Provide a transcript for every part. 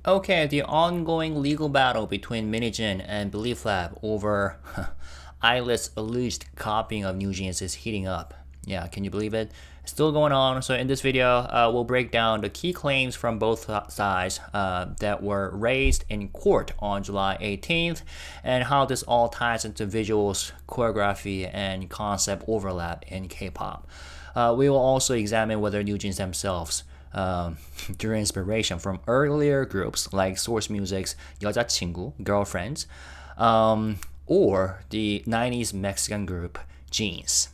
Okay, the ongoing legal battle between Heejin and BELIFTLAB over ILLIT's alleged copying of NewJeans is heating up. Yeah, can you believe it? It's still going on. So in this video, we'll break down the key claims from both sides that were raised in court on July 18th and how this all ties into visuals, choreography, and concept overlap in K-pop. We will also examine whether NewJeans themselves drew inspiration from earlier groups like Source Music's 여자친구, Girlfriends, or the 90s Mexican group Jeans.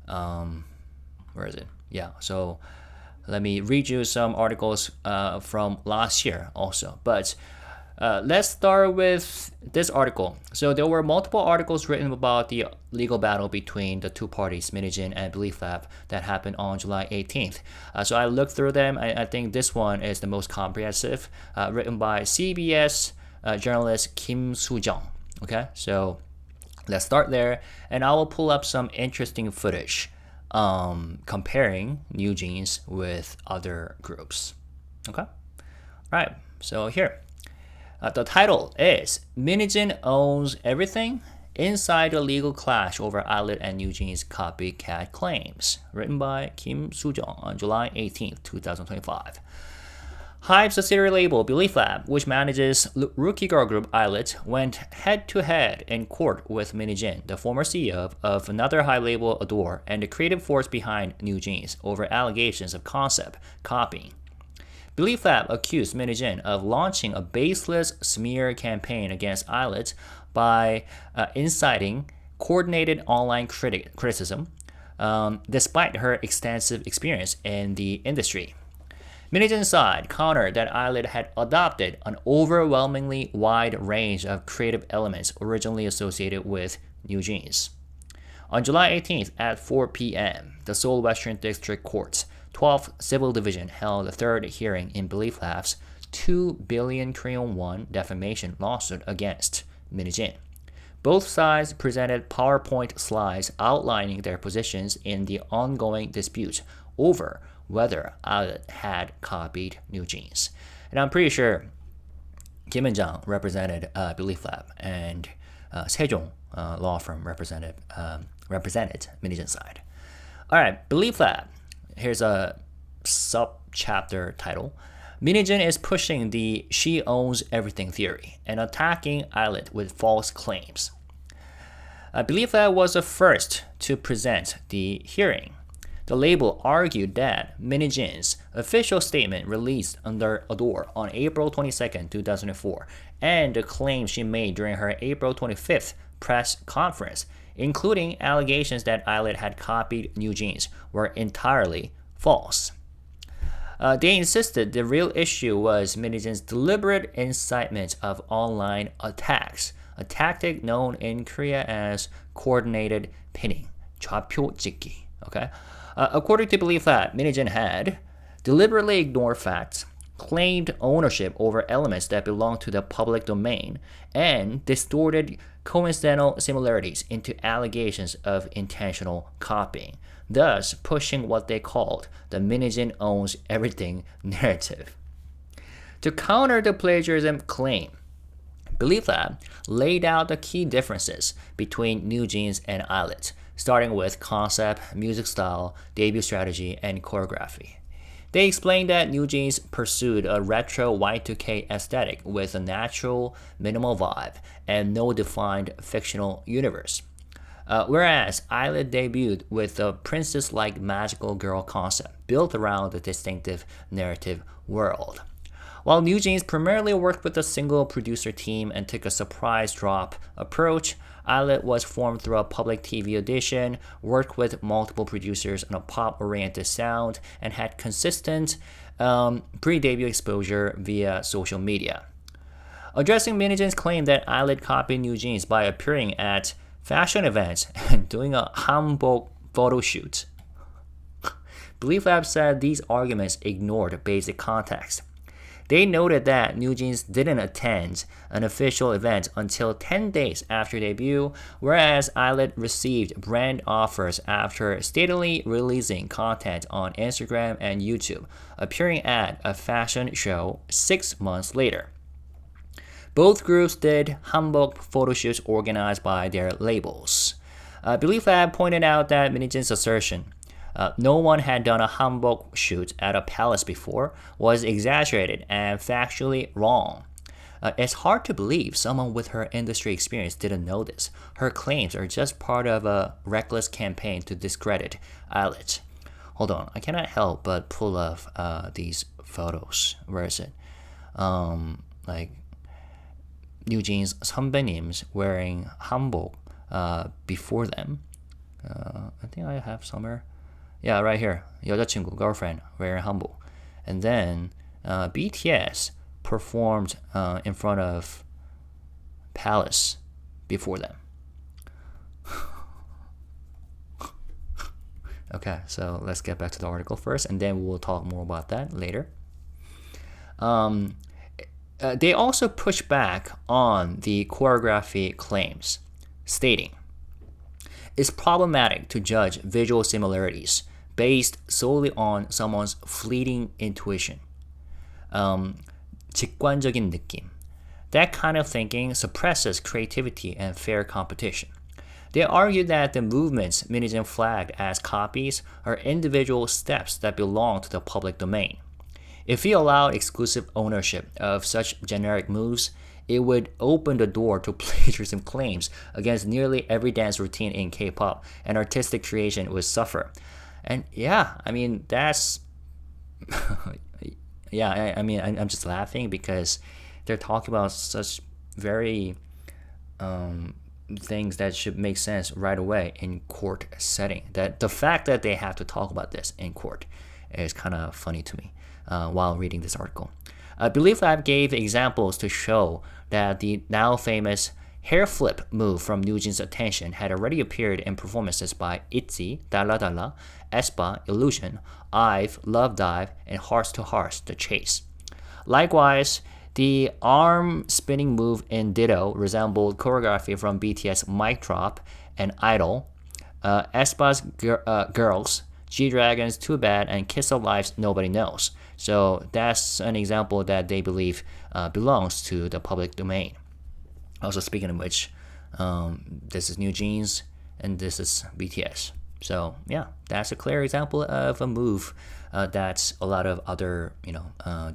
Where is it? Yeah, so let me read you some articles from last year also. But let's start with this article. So there were multiple articles written about the legal battle between the two parties, Heejin and BELIFTLAB, that happened on July 18th. So I looked through them. I think this one is the most comprehensive, written by CBS journalist Kim Soo-jung. Okay, so let's start there, and I will pull up some interesting footage comparing NewJeans with other groups. Okay, all right, so here. The title is Heejin Owns Everything, Inside the Legal Clash Over ILLIT and NewJeans Copycat Claims, written by Kim Soo-jung on July 18th, 2025. HYBE subsidiary label BELIFTLAB, which manages rookie girl group ILLIT, went head-to-head in court with Heejin, the former CEO of another HYBE label ADOR, and the creative force behind NewJeans, over allegations of concept copying. BELIFTLAB accused Heejin of launching a baseless smear campaign against ILLIT by inciting coordinated online criticism, despite her extensive experience in the industry. Heejin's side countered that ILLIT had adopted an overwhelmingly wide range of creative elements originally associated with NewJeans. On July 18th at 4 p.m., the Seoul Western District Court's 12th Civil Division held a third hearing in BELIFTLAB's 2 billion Korean won defamation lawsuit against Heejin. Both sides presented PowerPoint slides outlining their positions in the ongoing dispute over whether ILLIT had copied NewJeans. And I'm pretty sure Kim and-jang represented BELIFTLAB, and Sejong law firm represented Heejin's side. All right, BELIFTLAB. Here's a sub-chapter title. Heejin is pushing the she owns everything theory and attacking ILLIT with false claims. BELIFTLAB was the first to present the hearing. The label argued that Heejin's official statement released under ADOR on April 22, 2004, and the claims she made during her April 25th press conference, including allegations that ILLIT had copied NewJeans, were entirely false. They insisted the real issue was Heejin's deliberate incitement of online attacks, a tactic known in Korea as coordinated pinning, 좌표 찍기. Okay? According to BELIFTLAB, Heejin had deliberately ignored facts, claimed ownership over elements that belong to the public domain, and distorted coincidental similarities into allegations of intentional copying, thus pushing what they called the Heejin owns everything narrative. To counter the plagiarism claim, BELIFTLAB laid out the key differences between NewJeans and ILLIT, starting with concept, music style, debut strategy, and choreography. They explained that NewJeans pursued a retro Y2K aesthetic with a natural, minimal vibe and no defined fictional universe, whereas ILLIT debuted with a princess-like magical girl concept built around a distinctive narrative world. While NewJeans primarily worked with a single producer team and took a surprise drop approach, ILLIT was formed through a public TV audition, worked with multiple producers on a pop-oriented sound, and had consistent pre-debut exposure via social media. Addressing Heejin's claim that ILLIT copied NewJeans by appearing at fashion events and doing a hanbok photo shoot, BELIFTLAB said these arguments ignored basic context. They noted that NewJeans didn't attend an official event until 10 days after debut, whereas ILLIT received brand offers after steadily releasing content on Instagram and YouTube, appearing at a fashion show 6 months later. Both groups did hanbok photo shoots organized by their labels. BELIFTLAB pointed out that NewJeans' assertion no one had done a hanbok shoot at a palace before was exaggerated and factually wrong. It's hard to believe someone with her industry experience didn't know this. Her claims are just part of a reckless campaign to discredit ILLIT. Hold on, I cannot help but pull up these photos. Where is it? Like NewJeans 선배님's wearing hanbok before them. I think I have somewhere. Yeah, right here. 여자친구, girlfriend, wearing hanbok. And then BTS performed in front of palace before them. Okay, so let's get back to the article first, and then we'll talk more about that later. They also push back on the choreography claims, stating, it's problematic to judge visual similarities based solely on someone's fleeting intuition. 직관적인 느낌. That kind of thinking suppresses creativity and fair competition. They argue that the movements NewJeans flagged as copies are individual steps that belong to the public domain. If we allowed exclusive ownership of such generic moves, it would open the door to plagiarism claims against nearly every dance routine in K-pop, and artistic creation would suffer. And yeah, I mean, that's... yeah, I mean, I'm just laughing because they're talking about such very things that should make sense right away in court setting. That the fact that they have to talk about this in court is kind of funny to me while reading this article. BELIFTLAB gave examples to show that the now famous hair flip move from NewJeans' attention had already appeared in performances by ITZY, Dalla Dalla, aespa, Illusion, IVE, Love Dive, and Hearts to Hearts, The Chase. Likewise, the arm spinning move in Ditto resembled choreography from BTS Mic Drop and Idol, aespa's Girls, G-Dragon's Too Bad, and Kiss of Life's Nobody Knows. So that's an example that they believe belongs to the public domain. Also, speaking of which, this is NewJeans and this is BTS. So yeah, that's a clear example of a move that a lot of other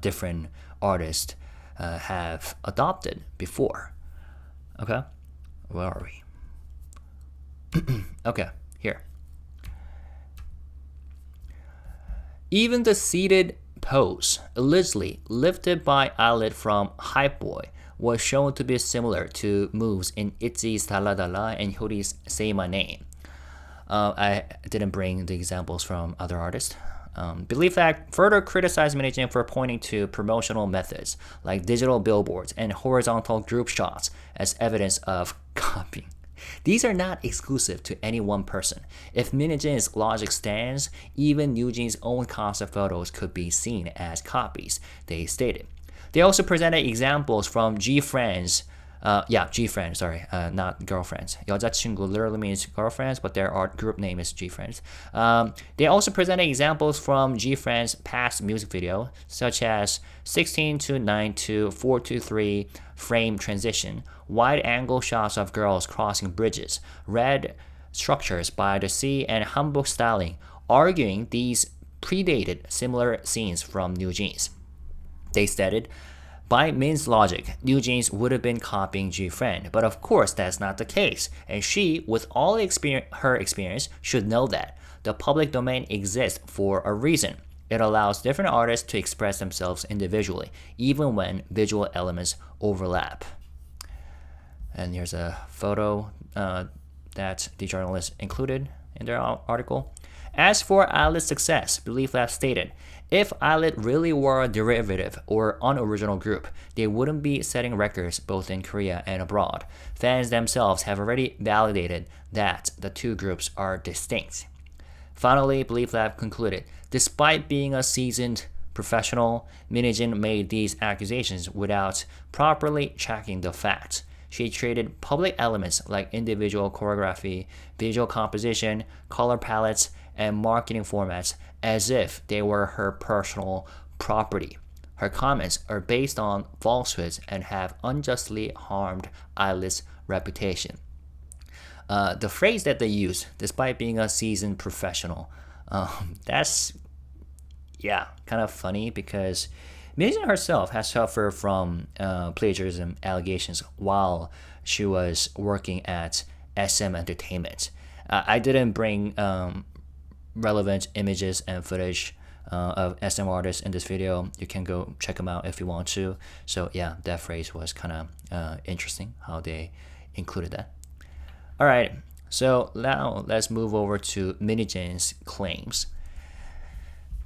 different artists have adopted before. Okay, where are we? Okay, here. Even the seated pose, allegedly lifted by ILLIT from HYBE BOY, was shown to be similar to moves in ITZY's Dalla Dalla and Hyori's Say My Name. I didn't bring the examples from other artists. BELIFTLAB further criticized NewJeans for pointing to promotional methods like digital billboards and horizontal group shots as evidence of copying. These are not exclusive to any one person. If NewJeans' logic stands, even NewJeans' own concept photos could be seen as copies, they stated. They also presented examples from G-Friends, G-Friends, not girlfriends. 여자친구 literally means girlfriends, but their art group name is G-Friends. They also presented examples from G-Friends' past music video, such as 16 to 9 to 4 to 3 frame transition, wide-angle shots of girls crossing bridges, red structures by the sea, and hanbok styling, arguing these predated similar scenes from NewJeans. They stated, by Min's logic, NewJeans would have been copying G-Friend, but of course that's not the case, and she, with all her experience, should know that. The public domain exists for a reason. It allows different artists to express themselves individually, even when visual elements overlap. And here's a photo that the journalist included in their article. As for ILLIT's success, BELIFTLAB stated, if ILLIT really were a derivative or unoriginal group, they wouldn't be setting records both in Korea and abroad. Fans themselves have already validated that the two groups are distinct. Finally, BELIFTLAB concluded, despite being a seasoned professional, Minijin made these accusations without properly checking the facts. She treated public elements like individual choreography, visual composition, color palettes, and marketing formats as if they were her personal property. Her comments are based on falsehoods and have unjustly harmed ILLIT's reputation. The phrase that they use, despite being a seasoned professional, that's, yeah, kind of funny because Heejin herself has suffered from plagiarism allegations while she was working at SM Entertainment. I didn't bring relevant images and footage of SM artists in this video. You can go check them out if you want to. So yeah, that phrase was kind of interesting how they included that. All right, so now let's move over to Minijin's claims.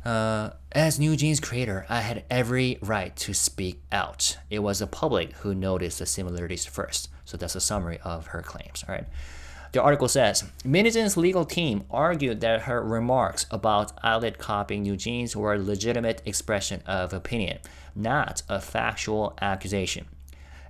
As NewJeans creator, I had every right to speak out. It was the public who noticed the similarities first. So that's a summary of her claims. All right. The article says, Minijin's legal team argued that her remarks about ILLIT copying NewJeans were a legitimate expression of opinion, not a factual accusation.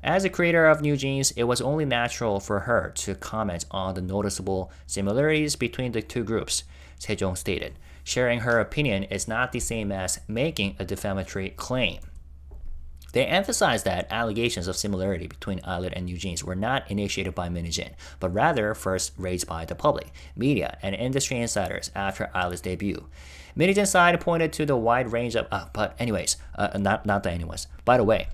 As a creator of NewJeans, it was only natural for her to comment on the noticeable similarities between the two groups, Sejong stated. Sharing her opinion is not the same as making a defamatory claim. They emphasized that allegations of similarity between ILLIT and NewJeans were not initiated by Minijin, but rather first raised by the public, media, and industry insiders after ILLIT's debut. Minijin's side pointed to the wide range of, not the anyways. By the way,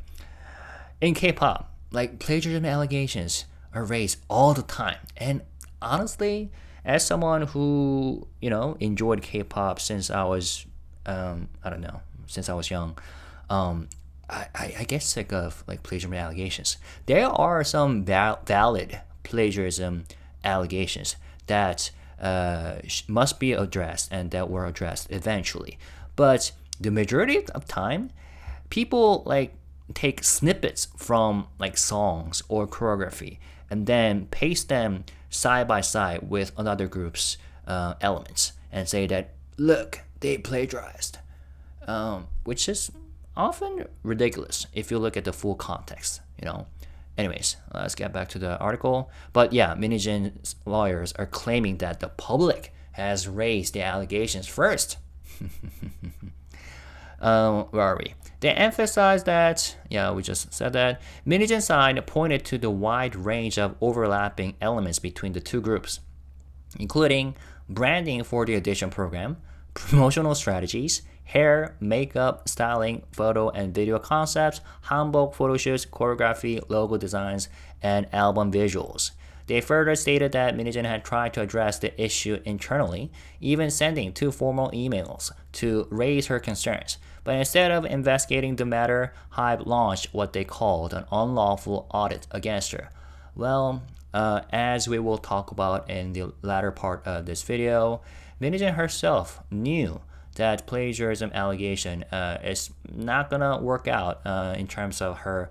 in K-pop, like plagiarism allegations are raised all the time, and honestly, as someone who, enjoyed K-pop since I was, since I was young, I get sick of like plagiarism allegations. There are some valid plagiarism allegations that must be addressed and that were addressed eventually. But the majority of time, people like take snippets from like songs or choreography and then paste them side by side with another group's elements and say that, look, they plagiarized, which is often ridiculous if you look at the full context, Anyways, let's get back to the article. But yeah, Minijin's lawyers are claiming that the public has raised the allegations first. Where are we? They emphasized that, we just said that, Minijin's side pointed to the wide range of overlapping elements between the two groups, including branding for the audition program, promotional strategies, hair, makeup, styling, photo and video concepts, hanbok photo shoots, choreography, logo designs, and album visuals. They further stated that Minijin had tried to address the issue internally, even sending 2 formal emails to raise her concerns. But instead of investigating the matter, HYBE launched what they called an unlawful audit against her. Well, as we will talk about in the latter part of this video, Minijin herself knew that plagiarism allegation is not gonna work out in terms of her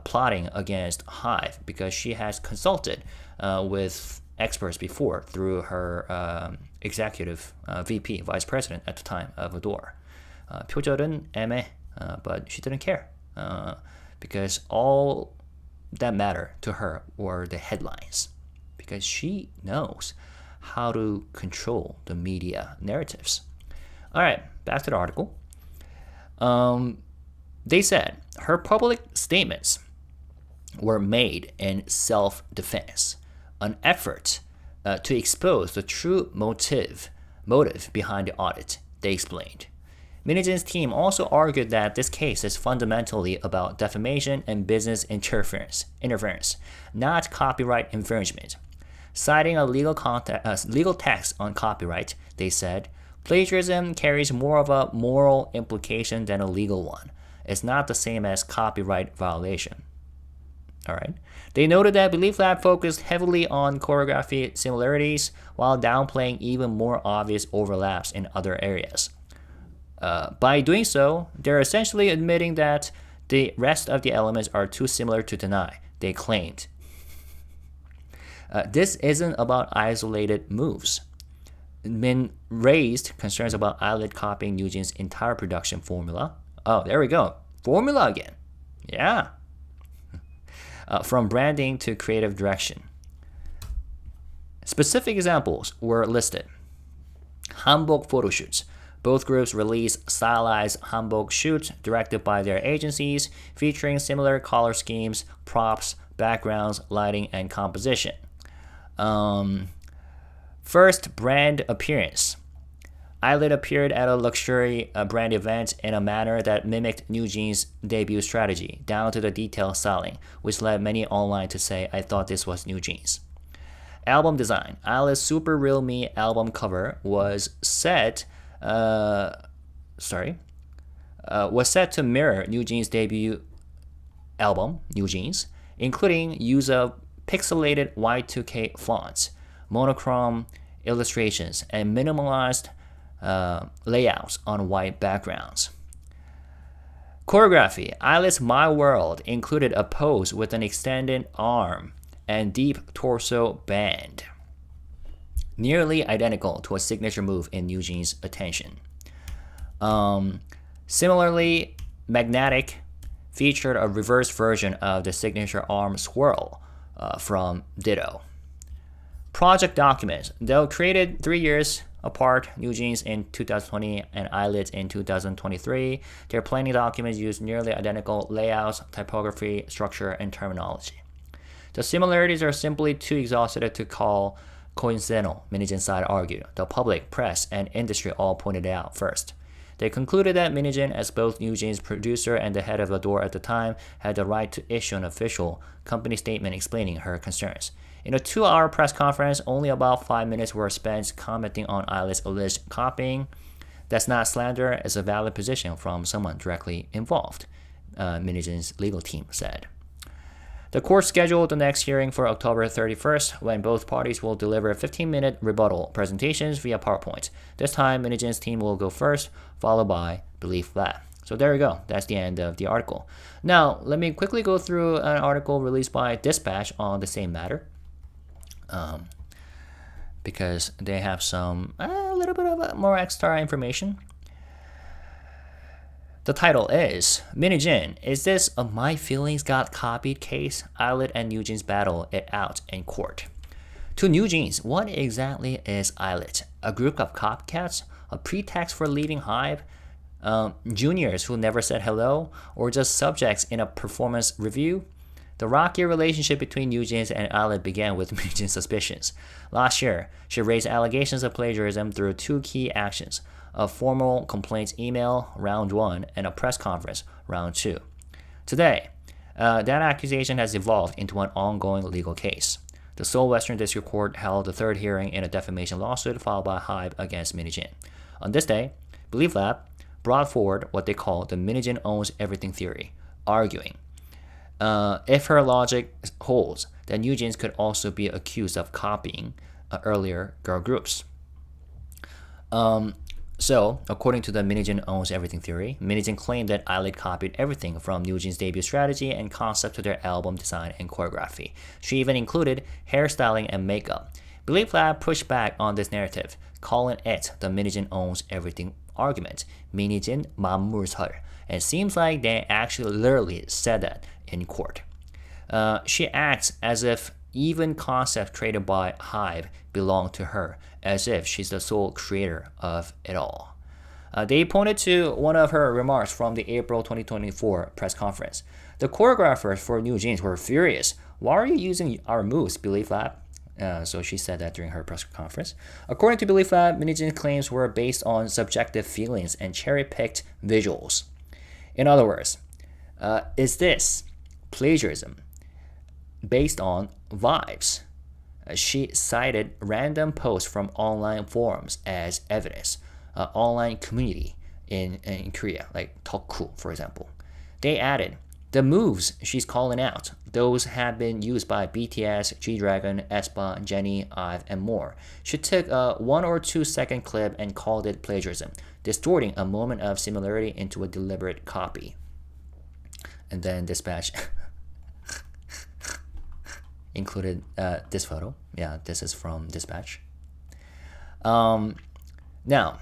plotting against HYBE because she has consulted with experts before through her executive VP, vice president at the time of ADOR. 표절은 애매, but she didn't care because all that mattered to her were the headlines because she knows how to control the media narratives. All right, back to the article. They said her public statements were made in self-defense, an effort to expose the true motive behind the audit, they explained. Minijin's team also argued that this case is fundamentally about defamation and business interference, not copyright infringement. Citing a legal text on copyright, they said, plagiarism carries more of a moral implication than a legal one. It's not the same as copyright violation. All right. They noted that BELIFTLAB focused heavily on choreography similarities while downplaying even more obvious overlaps in other areas. By doing so, they're essentially admitting that the rest of the elements are too similar to deny, they claimed. This isn't about isolated moves. been raised concerns about ILLIT copying NewJeans' entire production formula. Oh, there we go. Formula again. Yeah. From branding to creative direction. Specific examples were listed. Hanbok photo shoots. Both groups released stylized hanbok shoots directed by their agencies, featuring similar color schemes, props, backgrounds, lighting, and composition. First, brand appearance. ILLIT appeared at a luxury brand event in a manner that mimicked NewJeans' debut strategy, down to the detailed styling, which led many online to say, "I thought this was NewJeans." Album design. ILLIT's Super Real Me album cover was set to mirror NewJeans' debut album, NewJeans, including use of pixelated Y2K fonts, monochrome illustrations, and minimalized layouts on white backgrounds. Choreography. ILLIT's My World included a pose with an extended arm and deep torso band, nearly identical to a signature move in NewJeans' Attention. Similarly, Magnetic featured a reverse version of the signature arm swirl from Ditto. Project documents. Though created 3 years apart, NewJeans in 2020 and ILLIT in 2023, their planning documents use nearly identical layouts, typography, structure, and terminology. The similarities are simply too exhaustive to call coincidental, Minijin side argued. The public, press, and industry all pointed it out first. They concluded that Minijin, as both NewJeans' producer and the head of ADOR at the time, had the right to issue an official company statement explaining her concerns. In a 2-hour press conference, only about 5 minutes were spent commenting on ILLIT's alleged copying. That's not slander, it's a valid position from someone directly involved, Minijin's legal team said. The court scheduled the next hearing for October 31st, when both parties will deliver 15-minute rebuttal presentations via PowerPoint. This time, Minijin's team will go first, followed by BELIFTLAB. So there you go. That's the end of the article. Now, let me quickly go through an article released by Dispatch on the same matter, because they have a little bit of more extra information. The title is, Minijin, is this a My Feelings Got Copied case? ILLIT and NewJeans battle it out in court. To NewJeans, what exactly is ILLIT? A group of copycats? A pretext for leaving HYBE? Juniors who never said hello? Or just subjects in a performance review? The rocky relationship between NewJeans and ILLIT began with NewJeans' suspicions. Last year, she raised allegations of plagiarism through 2 key actions: a formal complaints email, round 1, and a press conference, round 2. Today, that accusation has evolved into an ongoing legal case. The Seoul Western District Court held the 3rd hearing in a defamation lawsuit filed by HYBE against Minijin. On this day, BELIFTLAB brought forward what they call the Minijin Owns Everything theory, arguing if her logic holds, then NewJeans could also be accused of copying earlier girl groups. So, according to the Minijin Owns Everything theory, Minijin claimed that ILLIT copied everything from NewJeans' debut strategy and concept to their album design and choreography. She even included hairstyling and makeup. BELIFTLAB pushed back on this narrative, calling it the Minijin Owns Everything argument. Minijin 만물설. And it seems like they actually literally said that in court. She acts as if even concepts created by HYBE belong to her, as if she's the sole creator of it all. They pointed to one of her remarks from the April 2024 press conference. The choreographers for NewJeans were furious. Why are you using our moves, BELIFTLAB? So she said that during her press conference. According to BELIFTLAB, Minijin's claims were based on subjective feelings and cherry-picked visuals. In other words, is this plagiarism based on vibes? She cited random posts from online forums as evidence. Online community in Korea, like Tokku, for example. They added, the moves she's calling out, those have been used by BTS, G-Dragon, aespa, Jennie, IVE, and more. She took a 1 or 2 second clip and called it plagiarism, distorting a moment of similarity into a deliberate copy. And then Dispatch included this photo. Yeah, this is from Dispatch. Now,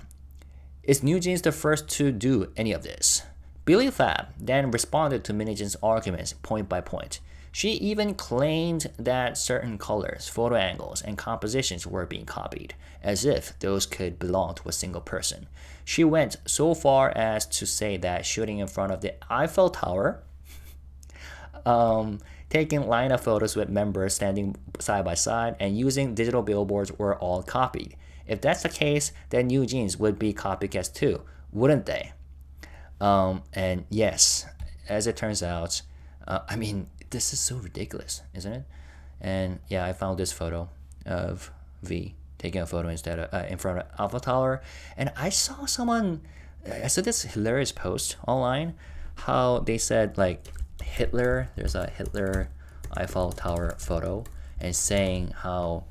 is NewJeans the first to do any of this? BELIFTLAB then responded to NewJeans' arguments point by point. She even claimed that certain colors, photo angles, and compositions were being copied, as if those could belong to a single person. She went so far as to say that shooting in front of the Eiffel Tower, taking lineup photos with members standing side by side, and using digital billboards were all copied. If that's the case, then NewJeans would be copycats too, wouldn't they? And yes, as it turns out, I mean, this is so ridiculous, isn't it? And yeah, I found this photo of V taking a photo instead of in front of Eiffel Tower, and I saw this hilarious post online, how they said like Hitler, there's a Hitler Eiffel Tower photo, and saying how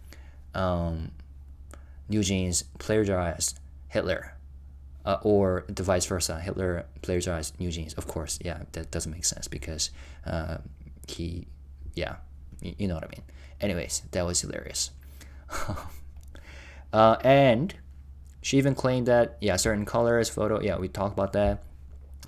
NewJeans plagiarized Hitler, or the vice versa, Hitler plagiarized NewJeans. Of course, yeah, that doesn't make sense because you know what I mean. Anyways, that was hilarious. And she even claimed that, yeah, certain colors, photo, yeah, we talked about that.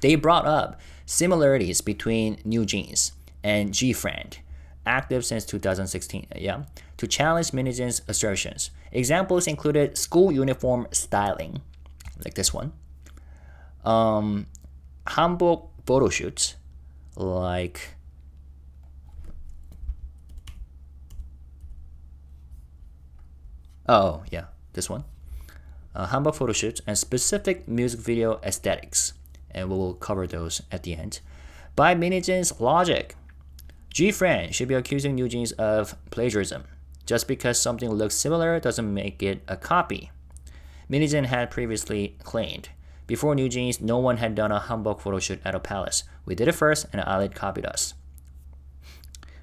They brought up similarities between NewJeans and G-Friend, active since 2016, yeah, to challenge NewJeans' assertions. Examples included school uniform styling, like this one, hanbok photo shoots, like this one, hanbok photo shoots, and specific music video aesthetics, and we will cover those at the end. By NewJeans' logic, G-Friend should be accusing NewJeans of plagiarism. Just because something looks similar doesn't make it a copy. NewJeans had previously claimed, before NewJeans, no one had done a hanbok photo shoot at a palace. We did it first, and ILLIT copied us.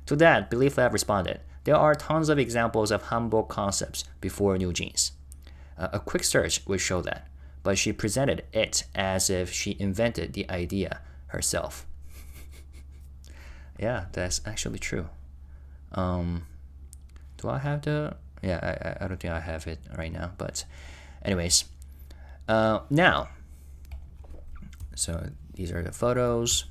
To that, BELIFTLAB responded, there are tons of examples of hanbok concepts before NewJeans. A quick search would show that, but she presented it as if she invented the idea herself. Yeah, that's actually true. Do I have the... Yeah, I don't think I have it right now, but anyways. Now, so these are the photos.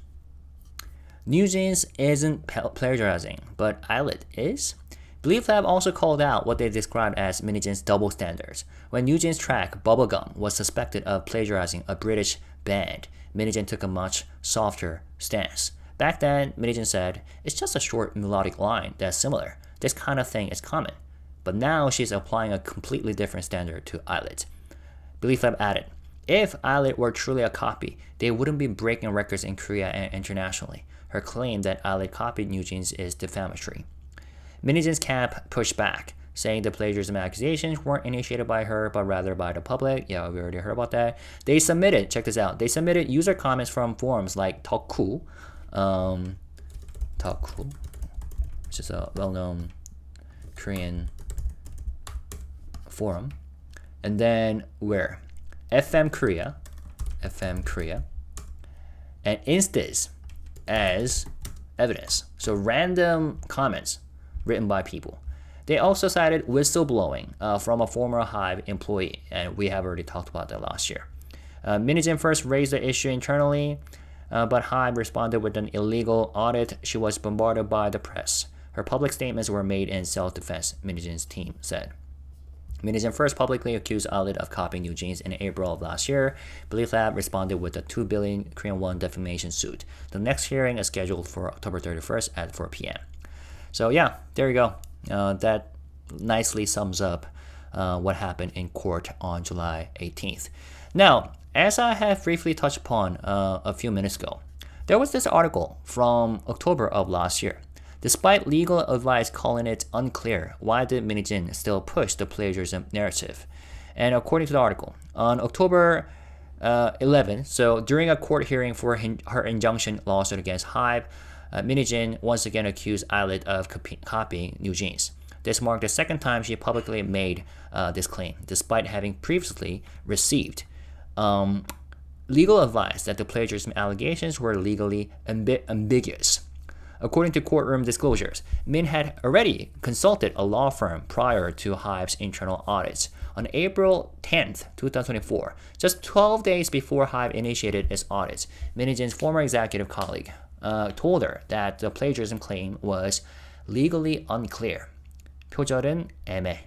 NewJeans isn't plagiarizing, but ILLIT is. BELIFTLAB also called out what they described as NewJeans' double standards. When NewJeans' track Bubblegum was suspected of plagiarizing a British band, NewJeans took a much softer stance. Back then, NewJeans said, it's just a short melodic line that's similar. This kind of thing is common. But now she's applying a completely different standard to ILLIT. BELIFTLAB added, if ILLIT were truly a copy, they wouldn't be breaking records in Korea and internationally. Her claim that ILLIT copied NewJeans is defamatory. NewJeans camp pushed back, saying the plagiarism accusations weren't initiated by her, but rather by the public. Yeah, we already heard about that. They submitted, check this out, they submitted user comments from forums like Talku, which is a well-known Korean forum. And then where? FM Korea, and Instas as evidence. So random comments written by people. They also cited whistleblowing from a former HYBE employee, and we have already talked about that last year. NewJeans first raised the issue internally, but HYBE responded with an illegal audit. She was bombarded by the press. Her public statements were made in self-defense, NewJeans' team said. NewJeans first publicly accused ILLIT of copying NewJeans in April of last year. BELIFTLAB responded with a 2 billion Korean won defamation suit. The next hearing is scheduled for October 31st at 4 p.m. So yeah, there you go. That nicely sums up what happened in court on July 18th. Now, as I have briefly touched upon a few minutes ago, there was this article from October of last year. Despite legal advice calling it unclear, why did NewJeans still push the plagiarism narrative? And according to the article, on October 11, so during a court hearing for her injunction lawsuit against HYBE, NewJeans once again accused ILLIT of copying NewJeans. This marked the second time she publicly made this claim, despite having previously received legal advice that the plagiarism allegations were legally ambiguous. According to courtroom disclosures, Min had already consulted a law firm prior to HYBE's internal audits. On April 10th, 2024, just 12 days before HYBE initiated its audits, Hee-jin's former executive colleague told her that the plagiarism claim was legally unclear. 표절은 애매.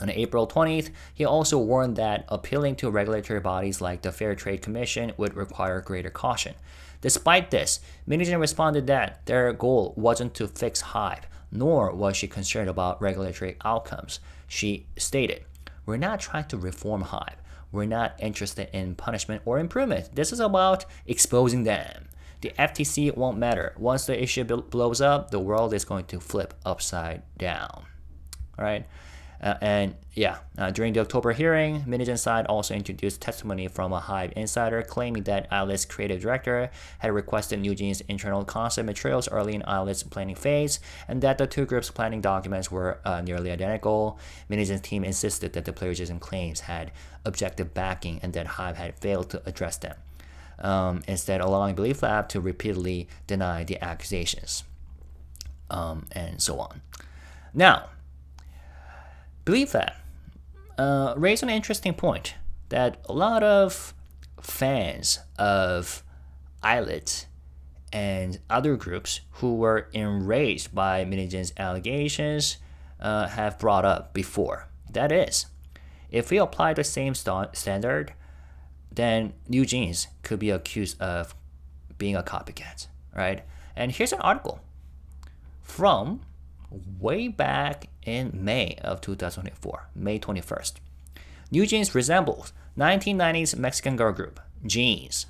On April 20th, he also warned that appealing to regulatory bodies like the Fair Trade Commission would require greater caution. Despite this, Hee-jin responded that their goal wasn't to fix HYBE, nor was she concerned about regulatory outcomes. She stated, "We're not trying to reform HYBE. We're not interested in punishment or improvement. This is about exposing them. The FTC won't matter. Once the issue blows up, the world is going to flip upside down." All right. During the October hearing, Hee-jin's side also introduced testimony from a HYBE insider claiming that ILLIT's creative director had requested NewJeans' internal concept materials early in ILLIT's planning phase, and that the two groups' planning documents were nearly identical. Hee-jin's team insisted that the plagiarism claims had objective backing and that HYBE had failed to address them, instead allowing BELIFTLAB to repeatedly deny the accusations, and so on. Now, BELIFTLAB raised an interesting point that a lot of fans of ILLIT and other groups who were enraged by Hee-jin's allegations have brought up before. That is, if we apply the same standard, then NewJeans could be accused of being a copycat, right? And here's an article from way back in May of 2024, May 21st. NewJeans resembles 1990s Mexican girl group, Jeans.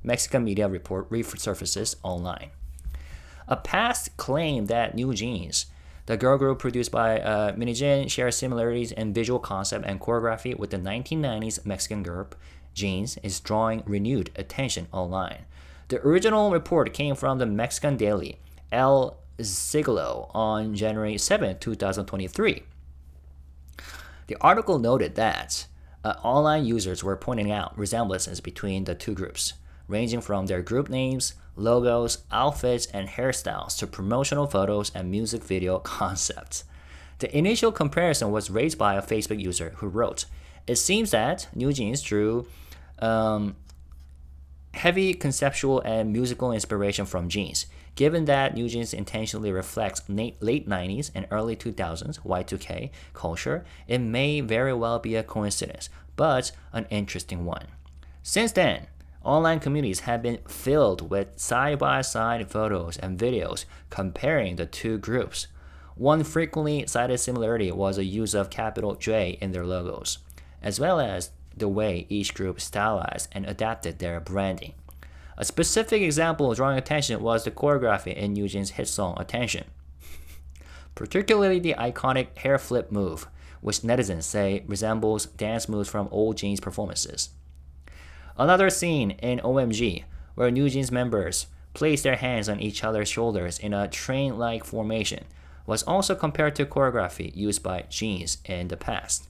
Mexican media report resurfaces online. A past claim that NewJeans, the girl group produced by Hee-jin, shares similarities in visual concept and choreography with the 1990s Mexican group, Jeans, is drawing renewed attention online. The original report came from the Mexican daily El Siglo on January 7, 2023. The article noted that online users were pointing out resemblances between the two groups, ranging from their group names, logos, outfits, and hairstyles to promotional photos and music video concepts. The initial comparison was raised by a Facebook user who wrote, "It seems that NewJeans drew heavy conceptual and musical inspiration from Jeans. Given that NewJeans intentionally reflects late 90s and early 2000s Y2K culture, it may very well be a coincidence, but an interesting one." Since then, online communities have been filled with side-by-side photos and videos comparing the two groups. One frequently cited similarity was the use of capital J in their logos, as well as the way each group stylized and adapted their branding. A specific example drawing attention was the choreography in NewJeans' hit song Attention, particularly the iconic hair flip move, which netizens say resembles dance moves from old Jeans performances. Another scene in OMG, where NewJeans members place their hands on each other's shoulders in a train-like formation, was also compared to choreography used by Jeans in the past.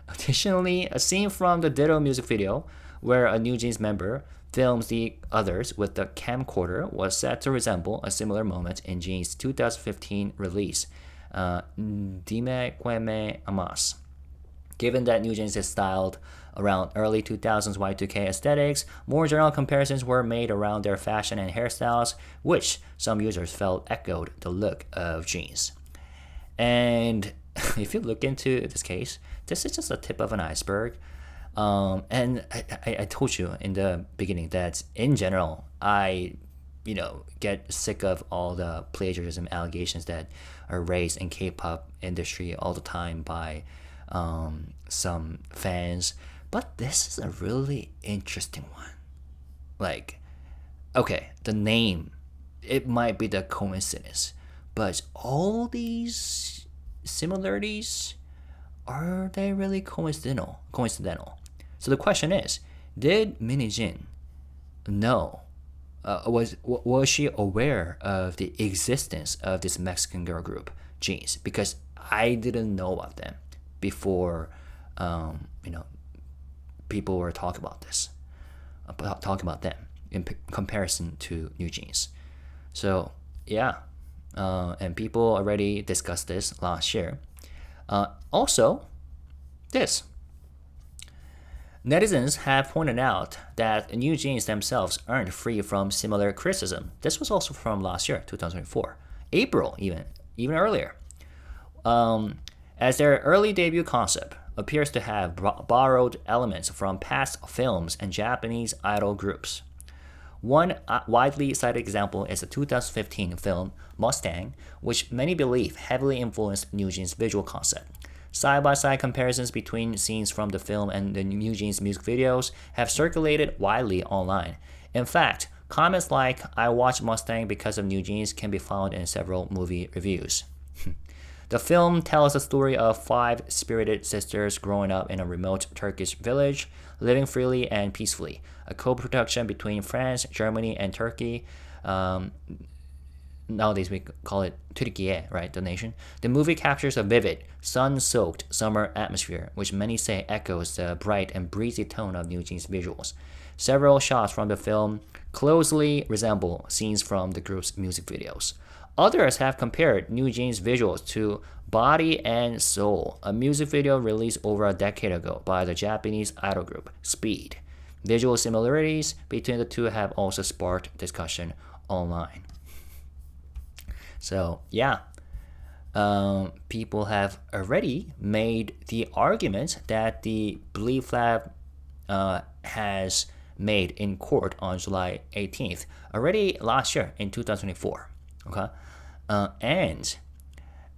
Additionally, a scene from the Ditto music video, where a NewJeans member films the others with the camcorder, was said to resemble a similar moment in Jeans' 2015 release, Dime Que Amas. Given that NewJeans is styled around early 2000s Y2K aesthetics, more general comparisons were made around their fashion and hairstyles, which some users felt echoed the look of Jeans. And if you look into this case, this is just the tip of an iceberg. And I told you in the beginning that in general, I get sick of all the plagiarism allegations that are raised in K-pop industry all the time by some fans. But this is a really interesting one. Like, okay, the name, it might be the coincidence, but all these similarities, are they really coincidental? So the question is, did Hee-jin know? Was she aware of the existence of this Mexican girl group, Jeans? Because I didn't know about them before, people were talking about them in comparison to NewJeans. So yeah, and people already discussed this last year. Also, this. Netizens have pointed out that NewJeans themselves aren't free from similar criticism. This was also from last year, 2024, April even earlier. As their early debut concept appears to have borrowed elements from past films and Japanese idol groups. One widely cited example is the 2015 film Mustang, which many believe heavily influenced NewJeans' visual concept. Side-by-side comparisons between scenes from the film and the NewJeans music videos have circulated widely online. In fact, comments like, "I watched Mustang because of NewJeans" can be found in several movie reviews. The film tells the story of 5 spirited sisters growing up in a remote Turkish village, living freely and peacefully. A co-production between France, Germany, and Turkey. Nowadays we call it Turkey, right, the nation. The movie captures a vivid, sun-soaked summer atmosphere, which many say echoes the bright and breezy tone of NewJeans' visuals. Several shots from the film closely resemble scenes from the group's music videos. Others have compared NewJeans' visuals to Body and Soul, a music video released over a decade ago by the Japanese idol group Speed. Visual similarities between the two have also sparked discussion online. So yeah, people have already made the argument that the BELIFTLAB has made in court on July 18th, already last year in 2024. Okay, and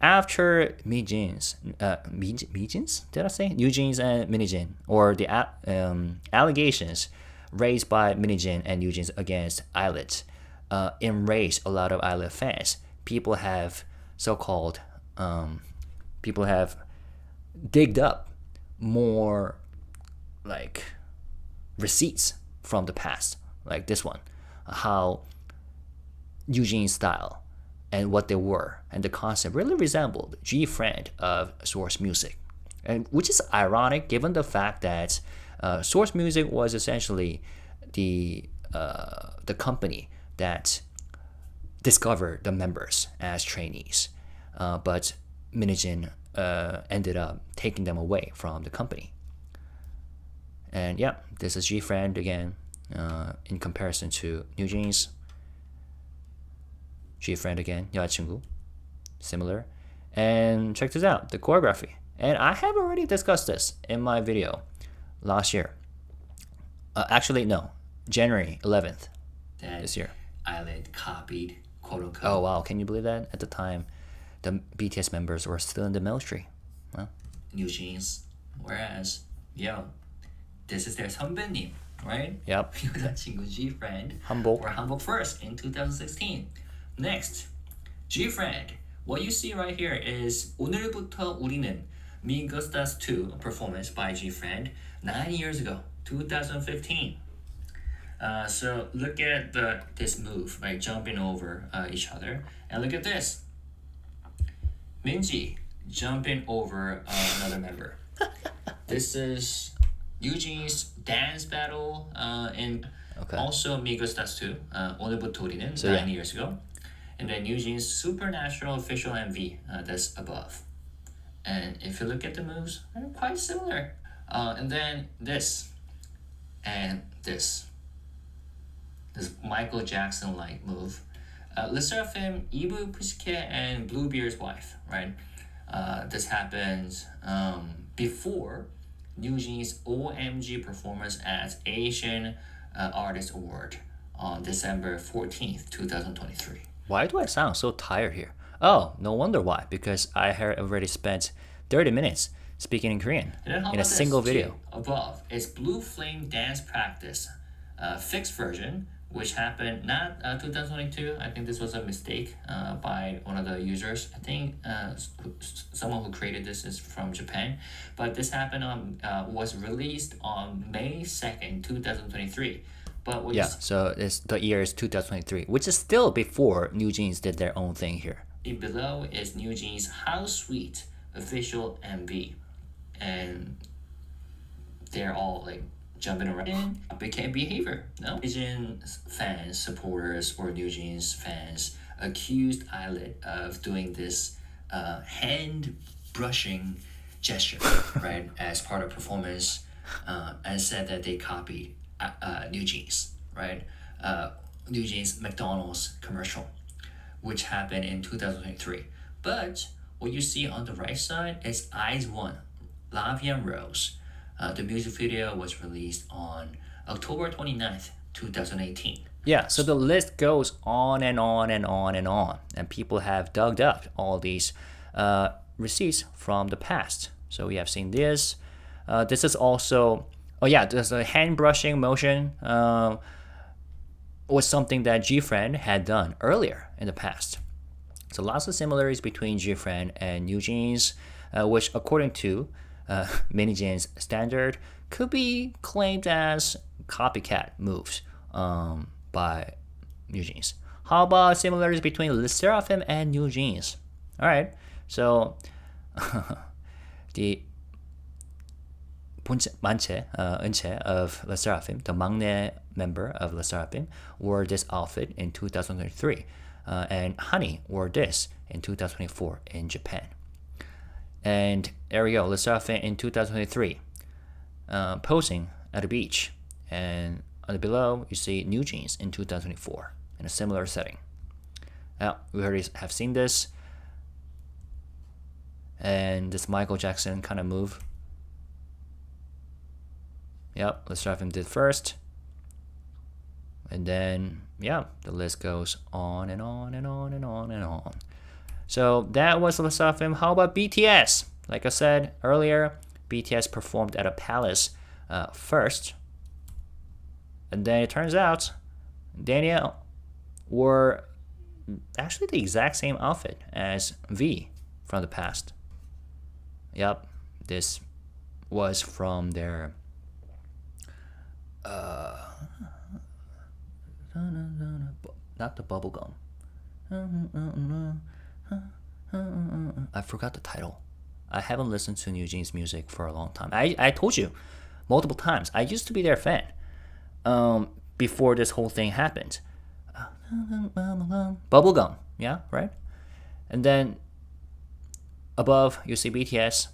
after NewJeans, did I say NewJeans and Heejin, or the allegations raised by Heejin and NewJeans against ILLIT, enraged a lot of ILLIT fans. People have people have digged up more like receipts from the past, like this one, how NewJeans' style and what they were and the concept really resembled G-Friend of Source Music, and which is ironic given the fact that Source Music was essentially the company that discovered the members as trainees, but Heejin ended up taking them away from the company. And yeah, this is G-Friend again, in comparison to NewJeans. G-Friend again, 여자친구, similar. And check this out, the choreography. And I have already discussed this in my video last year. Actually, no, January 11th this year. ILLIT copied, quote unquote. Oh wow, can you believe that? At the time, the BTS members were still in the military. Well, NewJeans. Whereas, this is their 선배님, right? Yep. 여자친구 G-Friend Hanbok. were Hanbok first in 2016. Next, G-Friend. What you see right here is 오늘부터 우리는 Migostas 2, a performance by G-Friend 9 years ago, 2015. So look at this move, right? Jumping over each other. And look at this. Minji jumping over another member. This is NewJeans dance battle and also Migostas 2, 오늘부터 우리는 9 years ago. And then NewJeans Supernatural official MV, that's above. And if you look at the moves, they're quite similar. And then this and this Michael Jackson-like move. Let's start from Ibu Pussycat and Bluebeard's wife, right? This happens before NewJeans' OMG performance at Asian Artist Award on December 14th, 2023. Why do I sound so tired here? Oh, no wonder why, because I had already spent 30 minutes speaking in Korean in a single video. Above is Blue Flame Dance Practice, fixed version, which happened not 2022. I think this was a mistake by one of the users. I think someone who created this is from Japan, but this happened was released on May 2nd, 2023. But so the year is 2023, which is still before NewJeans did their own thing here. Below is NewJeans' How Sweet official MV, and they're all like jumping around and became behavior. No, Heejin fans, supporters, or NewJeans fans accused ILLIT of doing this hand brushing gesture, right, as part of performance, and said that they copied NewJeans, right, NewJeans McDonald's commercial, which happened in 2023. But what you see on the right side is Eyes One, La Vie en Rose. The music video was released on October 29th, 2018. Yeah, so the list goes on and on and on and on, and people have dug up all these receipts from the past. So we have seen this. This is also, oh yeah, there's a hand brushing motion was something that G-Friend had done earlier in the past. So lots of similarities between G-Friend and NewJeans, which according to NewJeans standard could be claimed as copycat moves by NewJeans. How about similarities between LE SSERAFIM and NewJeans? All right, so the 은채 of LE SSERAFIM, the 막내 member of LE SSERAFIM, wore this outfit in 2003, and Honey wore this in 2024 in Japan. And there we go, LE SSERAFIM in 2023, posing at a beach, and below you see NewJeans in 2024 in a similar setting. Now we already have seen this, and this Michael Jackson kind of move. Yep, LE SSERAFIM did first, and then yeah, the list goes on and on and on and on and on. So that was LE SSERAFIM. How about BTS? Like I said earlier, BTS performed at a palace first, and then it turns out Daniel wore actually the exact same outfit as V from the past. Yep, this was from their not the bubblegum. I forgot the title. I haven't listened to NewJeans music for a long time. I told you multiple times, I used to be their fan before this whole thing happened. Bubblegum, yeah, right? And then above you see BTS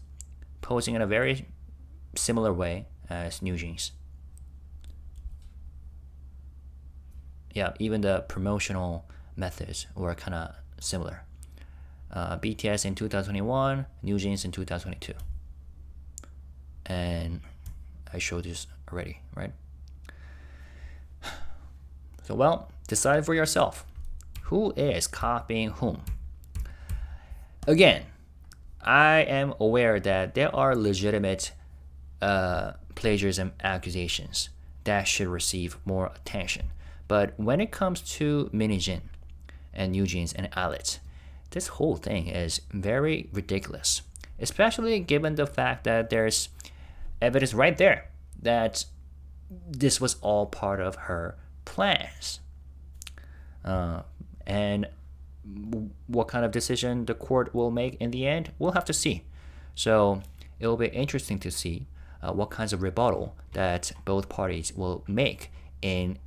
posing in a very similar way as NewJeans. Yeah, even the promotional methods were kind of similar. BTS in 2021, NewJeans in 2022. And I showed this already, right? So, well, decide for yourself. Who is copying whom? Again, I am aware that there are legitimate plagiarism accusations that should receive more attention. But when it comes to Heejin and NewJeans and ILLIT, this whole thing is very ridiculous, especially given the fact that there's evidence right there that this was all part of her plans. And what kind of decision the court will make in the end, we'll have to see. So it will be interesting to see what kinds of rebuttal that both parties will make in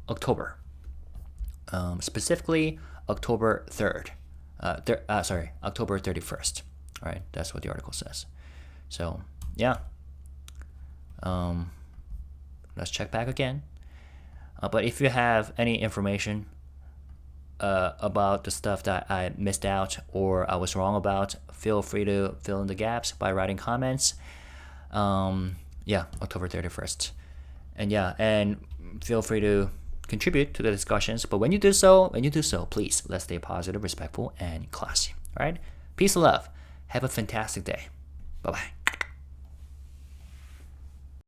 October, specifically October 3rd. October 31st. All right, that's what the article says. So yeah, let's check back again. But if you have any information about the stuff that I missed out or I was wrong about, feel free to fill in the gaps by writing comments. Yeah, October 31st. And yeah, and feel free to contribute to the discussions. But when you do so, please, let's stay positive, respectful, and classy. All right? Peace and love. Have a fantastic day. Bye-bye.